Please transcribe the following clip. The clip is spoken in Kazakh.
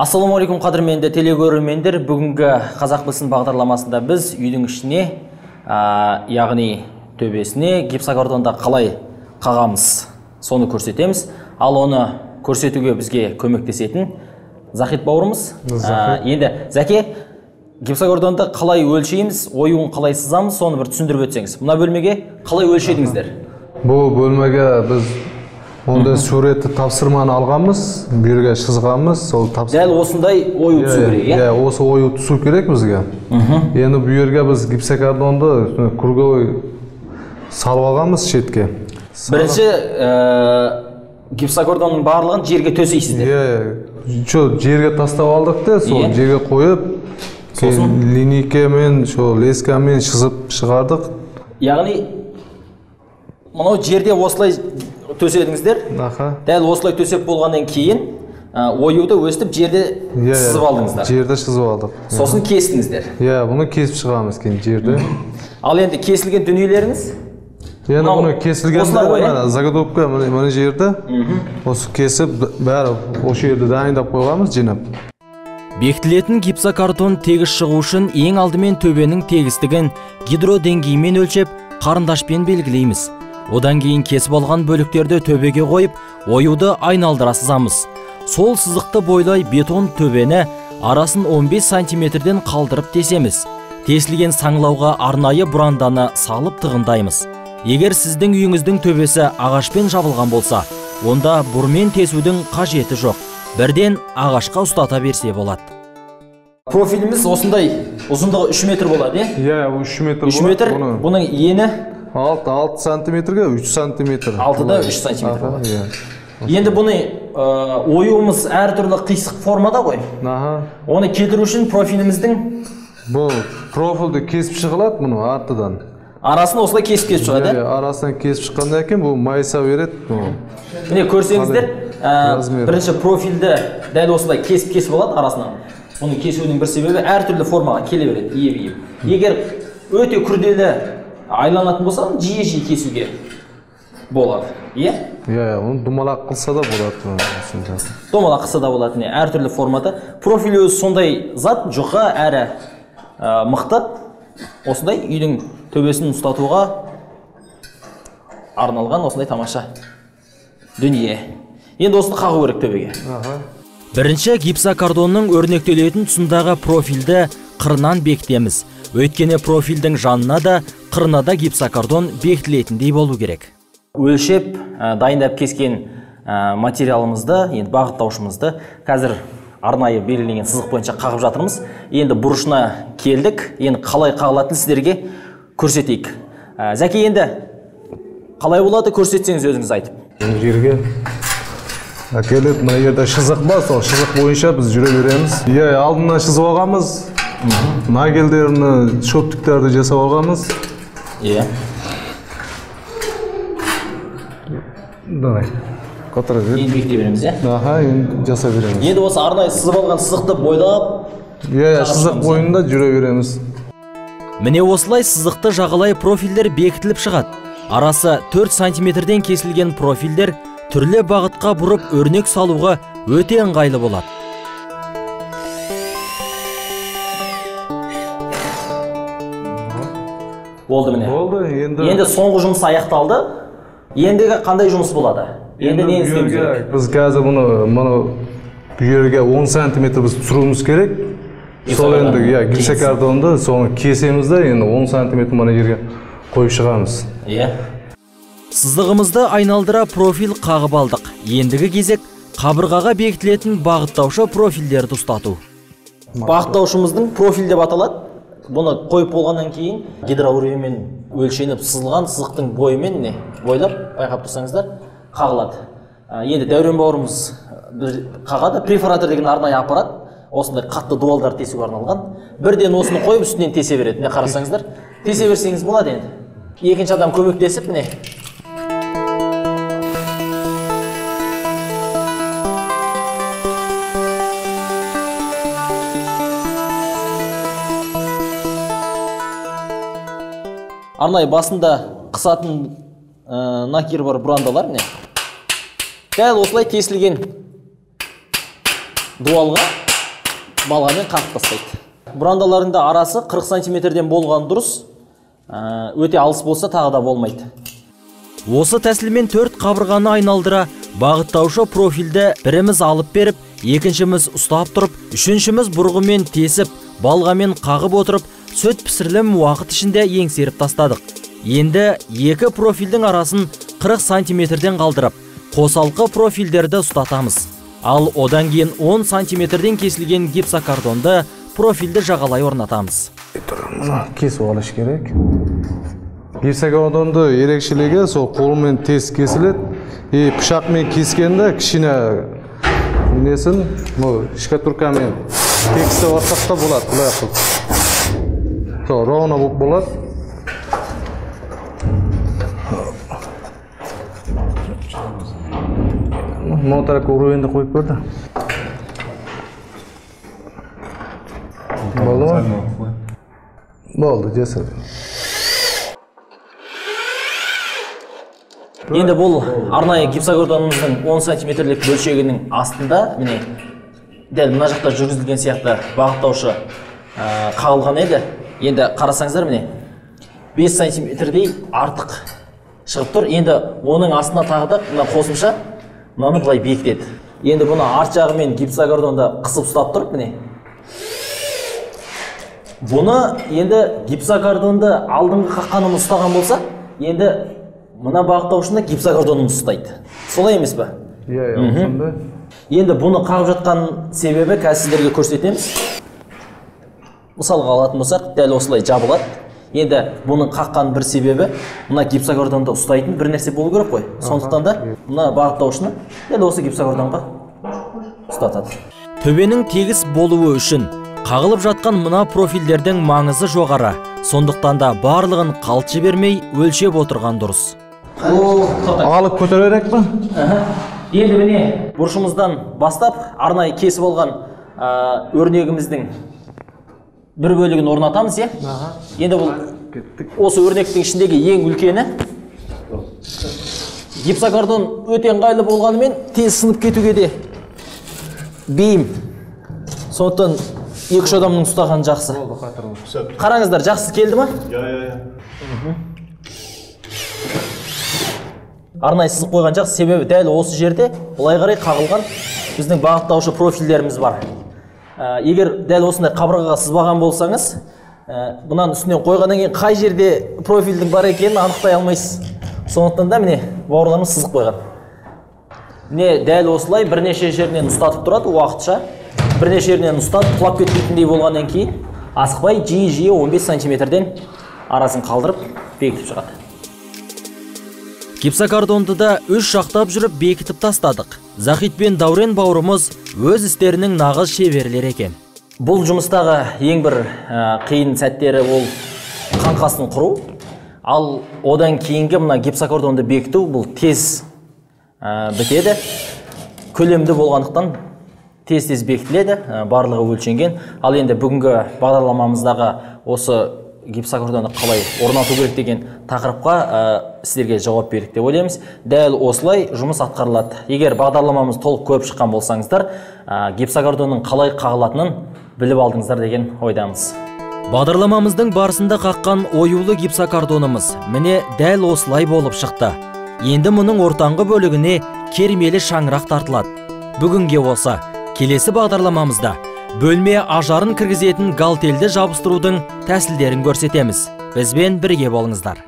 Ассалаумағалейкум қадірменді телегөрермендер. Бүгінгі Қазақ білсін бағдарламасында біз үйдің ішіне, яғни төбесіне гипсокартонда қалай қағамыз, соны көрсетеміз. Ал оны көрсетуге бізге көмектесетін Захит бауырымыз. Енді Зәке, гипсокартонды қалай өлшейміз, оюын қалай сызамыз, соны бір түсіндіріп өтсеңіз. Мына бөлмеге қалай өлшедіңіздер? Бұл бөлмеге біз онда суретті тапсырманы алғанбыз, бір жерге сызғанбыз, сол тапсырма. Дәл осындай ою түсу керек, иә? Иә, осы ою түсу керек бізге. Енді бұл жерге біз гипсокартонды круговой салып алғанбыз шетке. Бірінші гипсокартонның барлығын жерге төсейсіздер. Иә, жерге тастап алдық та, сол жерге қойып, линейкамен, лескамен шызып шығардық. Яғни мынау жерде осылай төседіңіздер. Дәл осылай төсеп болғаннан кейін оюды өстіп жерде сызып алдыңыздар. Жерде сызып алдық. Сосын кестіңіздер. Иә, бұны кесіп шығамыз кейін жерде. Ал енді кесілген дүниелеріңіз? Енді бұны кесілгендері заготовка мұны жерде. Осы кесіп бәрі осы жерде дайындап қойғанбыз жинап. Бекітілетін гипсокартон тегіс шығу үшін ең алдымен төбенің тегістігін гидродеңгеймен өлшеп, қарындашпен белгілейміз. Одан кейін кесіп алған бөліктерді төбеге қойып, оюды айналдыра сызамыз. Сол сызықты бойлай бетон төбені арасын 15 сантиметрден қалдырып тесеміз. Тесілген саңлауға арнайы бұранданы салып тығындаймыз. Егер сіздің үйіңіздің төбесі ағашпен жабылған болса, онда бұрмен тесудің қажеті жоқ. Бірден ағашқа ұстата берсе болады. Профиліміз осындай ұзындығы 3 метр болады, е? Иә, 3 метр болады. 3 метр, бұның ені 6 сантиметрге 3 сантиметр. 6-да 3 сантиметр болады. Енді бұны оюымыз әртүрлі қисық формада ғой. Оны кетіру үшін профиліміздің... Бұл профилді кесіп шығылады мұны артыдан. Арасын осылай кесіп шығады? Арасынан кесіп шыққаннан кейін бұл майса береді. Міне көрсеңіздер, бірінші профилді дәл осылай кесіп болады арасынан. Оның кесудің бір себебі әртүрлі формаға келе береді, ие-бейіп. Егер өте күрделі айланатын болса, жиі-жиі кесуге болады, ие? Иә, оны домалақ қылса да болады. Домалақ қылса да болады, әртүрлі форматы. Профилі өзі сондай зат, жұқа әрі мықты. Осындай үйдің төбесін ұстатуға арналған осындай тамаша дүние. Енді осыны қағу керек төбеге. Бірінші гипсокартонның өрнектелетін тұсындағы профилді қырынан бекітеміз. Өйткені профилдің жанына да, қырына да гипсокартон бекітілетіндей болу керек. Өлшеп, дайындап кескен материалымызды, енді бағыттаушымызды қазір арнайы белгіленген сызық бойынша қағып жатырмыз. Енді бұрышына келдік. Енді қалай қағылатын сіздерге көрсетейік. Зәке, енді қалай болады көрсетсеңіз өзіңіз айтып. Жерге әкеліп, мына жерде шызық бар, сол шызық бойынша біз жүре береміз. Иә, алдынан шызып алғанбыз. Нагелдеріні, шөптіктерді жасап алғанбыз. Иә. Давай. Қатыра бер. Енді бекіте береміз, е? Енді жасап береміз. Енді осы арнайы сызып алған сызықты бойлап... Иә, сызық бойында жүре береміз. Міне осылай сызықты жағалай профилдер бекітіліп шығады. Арасы 4 сантиметрден кесілген профилдер түрлі бағытқа бұрып өрнек салуға өте ыңғайлы болады. Болды міне. Болды, енді соңғы жұмыс аяқталды. Ендігі қандай жұмыс болады? Енді не істейміз керек? Біз қазір мұны жерге 10 сантиметр біз түсіруіміз керек. Сол енді гипсокартонды соны кесеміз де, енді 10 сантиметр мұны жерге қойып шығамыз. Иә. Сызығымызды айналдыра профил қағып алдық. Ендігі кезек қабырғаға бекітілетін бағыттаушы профилдерді ұстату. Бағыттаушымыздың профиль деп аталады. Бұны қойып болғаннан кейін гидроуриямен өлшеніп сызылған сызықтың бойымен бойлап байқап тұрсаңыздар қағылады. Енді Дәурен бауырымыз қағады. Перфоратор деген арнайы аппарат, осындай қатты дуалдар тесуге арналған. Бірден осыны қойып үстінен тесе береді. Міне қарасаңыздар, тесе берсеңіз болады енді. Екінші адам көмектесіп, міне. Арнайы басында қысатын накир бар бұрандалар, дәл осылай тесілген дуалға балғамен қағып тастайды. Бұрандалардың да арасы 40 сантиметрден болған дұрыс. Өте алыс болса тағы да болмайды. Осы тәсілмен 4 қабырғаны айналдыра бағыттаушы профильді біріміз алып беріп, екіншіміз ұстап тұрып, үшіншіміз бұрғымен тесіп, балғамен қағып отырып, сөт пісірілім уақыт ішінде еңсеріп тастадық. Енді екі профильдің арасын 40 сантиметрден қалдырып, қосалқы профильдерді ұстатамыз. Ал одан кейін 10 сантиметрден кесілген гипсокартонды профильді жағалай орнатамыз. Кесіп алыш керек. Гипсокартонды ерекшелігі сол қолмен тез кесіледі. Пышақмен кескенде кішкене несін, шкатуркамен текстеп алсақ та болады, былай қылып. Сол ровно болып болады. Мына тарапқа уровеньді қойып берді. Болды ма? Болды, жасады. Енді бұл арнайы гипсокартонымыздың 10 сантиметрлік бөлшегінің астында, міне, дәл мына жақта жүргізілген сияқты бағыттаушы қағылған еді. Енді қарасаңыздар, міне, 5 сантиметрдей артық шығып тұр. Енді оның астына тағы да мына қосымша мынаны былай бекітеді. Енді бұны арт жағымен гипсокартонды қысып ұстап тұрып, міне. Бұны енді гипсокартонды алдыңғы қаққанымыз ұстаған болса, енді мына бағыттаушында гипсокартонымыз ұстайды. Солай емес пе? Иә, осындай. Енді бұны қағып жатқан себебі қазір сіздерге көрсетеміз. Мысалға алатын болсақ, дәл осылай жабылады. Енді бұның қаққан бір себебі мына гипсокартонды ұстайтын бір нәрсе болу керек қой. Сондықтан да мына бағыттаушыны дәл осы гипсокартонға ұстатады. Төбенің тегіс болуы үшін қағылып жатқан мына профильдердің маңызы жоғары. Сондықтан да барлығын қалт бермей өлшеп отырған дұрыс. Алып көтеререк па? Енді міне бұрышымыздан бастап арнайы кесіп алған өрнегіміздің бір бөлігін орнатамыз, е? Енді бұл осы өрнектің ішіндегі ең үлкені. Гипсокартон өте ыңғайлы болғанымен тез сынып кетуге де бейім. Сондықтан 2-3 адамның ұстаған жақсы. Қараңыздар, жақсы келді ма? Арнайы сызып қойған жақсы, себебі дәл осы жерде былай қарай қағылған біздің бағыттаушы профильдеріміз бар. Егер дәл осындай қабырғаға сызбаған болсаңыз, бұнан үстінен қойғаннан кейін қай жерде профильдің бар екенін анықтай алмайсыз. Сондықтан да міне бауырларымыз сызып қойған. Міне дәл осылай бірнеше жерінен ұстатып тұрады уақытша. Бірнеше жерінен ұстатып құлап кетпейтіндей болғаннан кейін асықпай жиі 15 сантиметрден арасын қалдырып бекітіп шығады. Гипсокартонды да үш жақтап жүріп бекітіп тастадық. Захит пен Даурен бауырымыз өз істерінің нағыз шеберлер екен. Бұл жұмыстағы ең бір қиын сәттері ол қаңқасын құру. Ал одан кейінгі мына гипсокартонды бекіту бұл тез бітеді. Көлемді болғандықтан тез бекітіледі, барлығы өлшенген. Ал енді бүгінгі бағдарламамыздағы осы гипсокартонды қалай орнату керек деген тақырыпқа сіздерге жауап бердік деп ойлаймыз. Дәл осылай жұмыс атқарылады. Егер бағдарламамыз толық көріп шыққан болсаңыздар, гипсокартонның қалай қағылатынын біліп алдыңыздар деген ойдамыз. Бағдарламамыздың барысында қаққан оюлы гипсокартонымыз міне дәл осылай болып шықты. Енді мұның ортаңғы бөлігіне кермелі шаңырақ тартылады. Бүгінге осы, келесі бағдарламамызда бөлме ажарын кіргізетін галтелді жабыстырудың тәсілдерін көрсетеміз. Бізбен бірге болыңыздар.